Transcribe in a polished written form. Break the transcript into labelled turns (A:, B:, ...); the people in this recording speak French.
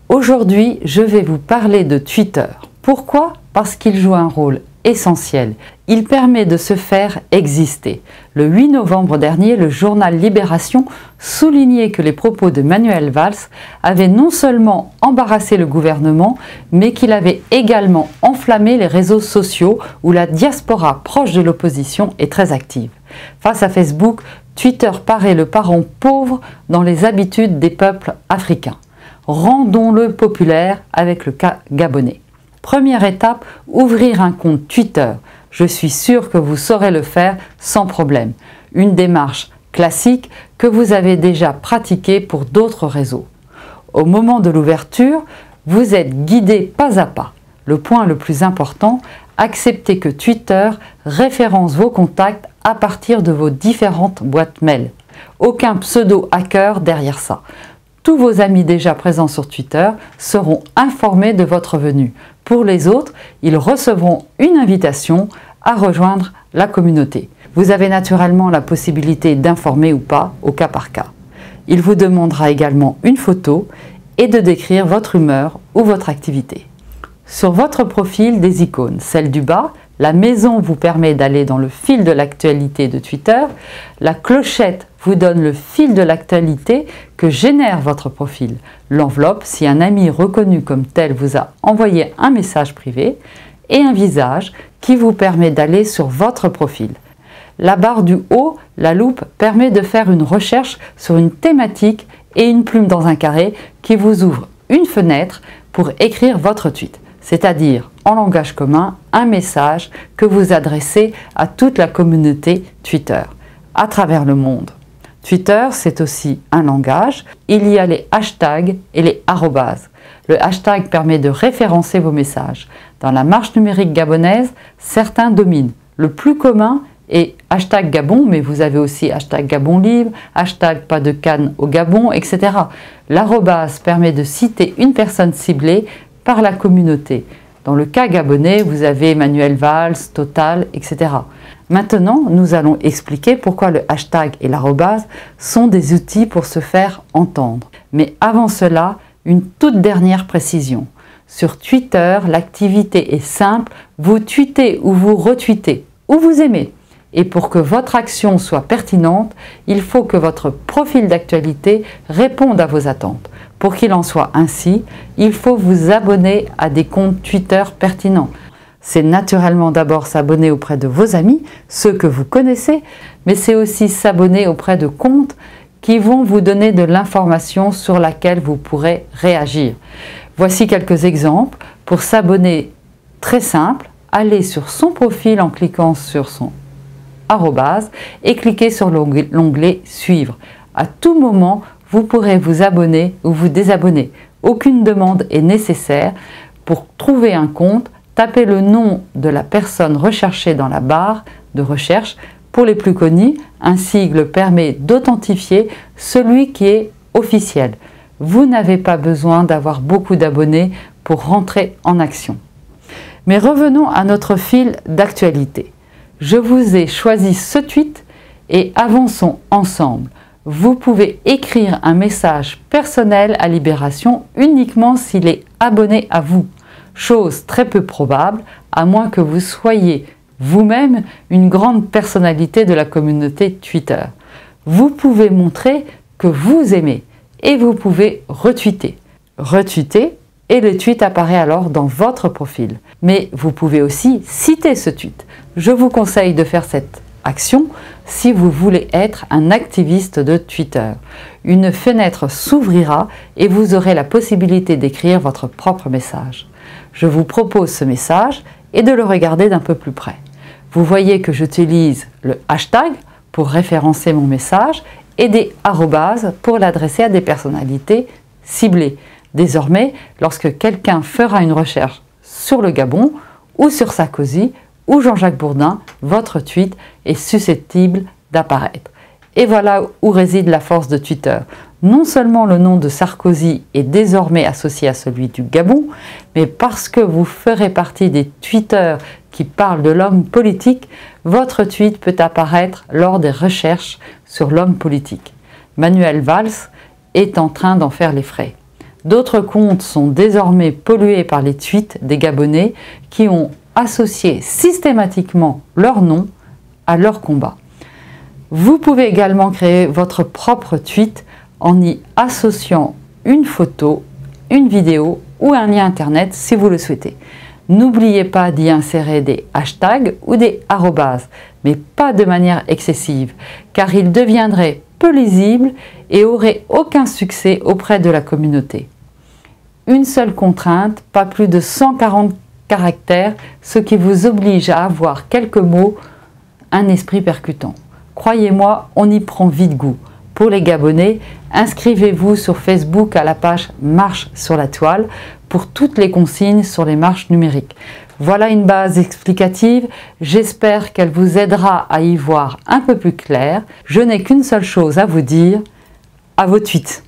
A: Aujourd'hui, je vais vous parler de Twitter. Pourquoi? Parce qu'il joue un rôle essentiel. Il permet de se faire exister. Le 8 novembre dernier, le journal Libération soulignait que les propos de Manuel Valls avaient non seulement embarrassé le gouvernement, mais qu'il avait également enflammé les réseaux sociaux où la diaspora proche de l'opposition est très active. Face à Facebook, Twitter paraît le parent pauvre dans les habitudes des peuples africains. Rendons-le populaire avec le cas gabonais. Première étape, ouvrir un compte Twitter. Je suis sûr que vous saurez le faire sans problème. Une démarche classique que vous avez déjà pratiquée pour d'autres réseaux. Au moment de l'ouverture, vous êtes guidé pas à pas. Le point le plus important, acceptez que Twitter référence vos contacts à partir de vos différentes boîtes mail. Aucun pseudo-hacker derrière ça. Tous vos amis déjà présents sur Twitter seront informés de votre venue. Pour les autres, ils recevront une invitation à rejoindre la communauté. Vous avez naturellement la possibilité d'informer ou pas au cas par cas. Il vous demandera également une photo et de décrire votre humeur ou votre activité. Sur votre profil, des icônes. Celle du bas, la maison vous permet d'aller dans le fil de l'actualité de Twitter. La clochette vous donne le fil de l'actualité que génère votre profil. L'enveloppe, si un ami reconnu comme tel vous a envoyé un message privé. Et un visage qui vous permet d'aller sur votre profil. La barre du haut, la loupe, permet de faire une recherche sur une thématique et une plume dans un carré qui vous ouvre une fenêtre pour écrire votre tweet. C'est-à-dire, en langage commun, un message que vous adressez à toute la communauté Twitter, à travers le monde. Twitter, c'est aussi un langage. Il y a les hashtags et les arrobases. Le hashtag permet de référencer vos messages. Dans la marche numérique gabonaise, certains dominent. Le plus commun est hashtag Gabon, mais vous avez aussi hashtag Gabon libre, hashtag pas de canne au Gabon, etc. L'arrobase permet de citer une personne ciblée par la communauté. Dans le cas gabonais, vous avez Manuel Valls, Total, etc. Maintenant, nous allons expliquer pourquoi le hashtag et l'arrobase sont des outils pour se faire entendre. Mais avant cela, une toute dernière précision. Sur Twitter, l'activité est simple, vous tweetez ou vous retweetez, ou vous aimez. Et pour que votre action soit pertinente, il faut que votre profil d'actualité réponde à vos attentes. Pour qu'il en soit ainsi, il faut vous abonner à des comptes Twitter pertinents. C'est naturellement d'abord s'abonner auprès de vos amis, ceux que vous connaissez, mais c'est aussi s'abonner auprès de comptes qui vont vous donner de l'information sur laquelle vous pourrez réagir. Voici quelques exemples. Pour s'abonner, très simple, allez sur son profil en cliquant sur son arrobase et cliquez sur l'onglet Suivre. À tout moment, vous pourrez vous abonner ou vous désabonner. Aucune demande est nécessaire. Pour trouver un compte, tapez le nom de la personne recherchée dans la barre de recherche. Pour les plus connus, un sigle permet d'authentifier celui qui est officiel. Vous n'avez pas besoin d'avoir beaucoup d'abonnés pour rentrer en action. Mais revenons à notre fil d'actualité. Je vous ai choisi ce tweet et avançons ensemble. Vous pouvez écrire un message personnel à Libération uniquement s'il est abonné à vous. Chose très peu probable, à moins que vous soyez vous-même une grande personnalité de la communauté Twitter. Vous pouvez montrer que vous aimez et vous pouvez retweeter. Retweeter et le tweet apparaît alors dans votre profil. Mais vous pouvez aussi citer ce tweet. Je vous conseille de faire cette action si vous voulez être un activiste de Twitter. Une fenêtre s'ouvrira et vous aurez la possibilité d'écrire votre propre message. Je vous propose ce message et de le regarder d'un peu plus près. Vous voyez que j'utilise le hashtag pour référencer mon message et des arrobases pour l'adresser à des personnalités ciblées. Désormais, lorsque quelqu'un fera une recherche sur le Gabon ou sur Sarkozy ou Jean-Jacques Bourdin, votre tweet est susceptible d'apparaître. Et voilà où réside la force de Twitter. Non seulement le nom de Sarkozy est désormais associé à celui du Gabon, mais parce que vous ferez partie des tweeters qui parlent de l'homme politique, votre tweet peut apparaître lors des recherches sur l'homme politique. Manuel Valls est en train d'en faire les frais. D'autres comptes sont désormais pollués par les tweets des Gabonais qui ont associé systématiquement leur nom à leur combat. Vous pouvez également créer votre propre tweet en y associant une photo, une vidéo ou un lien internet si vous le souhaitez. N'oubliez pas d'y insérer des hashtags ou des arrobases, mais pas de manière excessive, car ils deviendraient peu lisibles et auraient aucun succès auprès de la communauté. Une seule contrainte, pas plus de 140 caractères, ce qui vous oblige à avoir quelques mots, un esprit percutant. Croyez-moi, on y prend vite goût. Pour les Gabonais, inscrivez-vous sur Facebook à la page Marche sur la toile pour toutes les consignes sur les marches numériques. Voilà une base explicative, j'espère qu'elle vous aidera à y voir un peu plus clair. Je n'ai qu'une seule chose à vous dire, à vos tweets.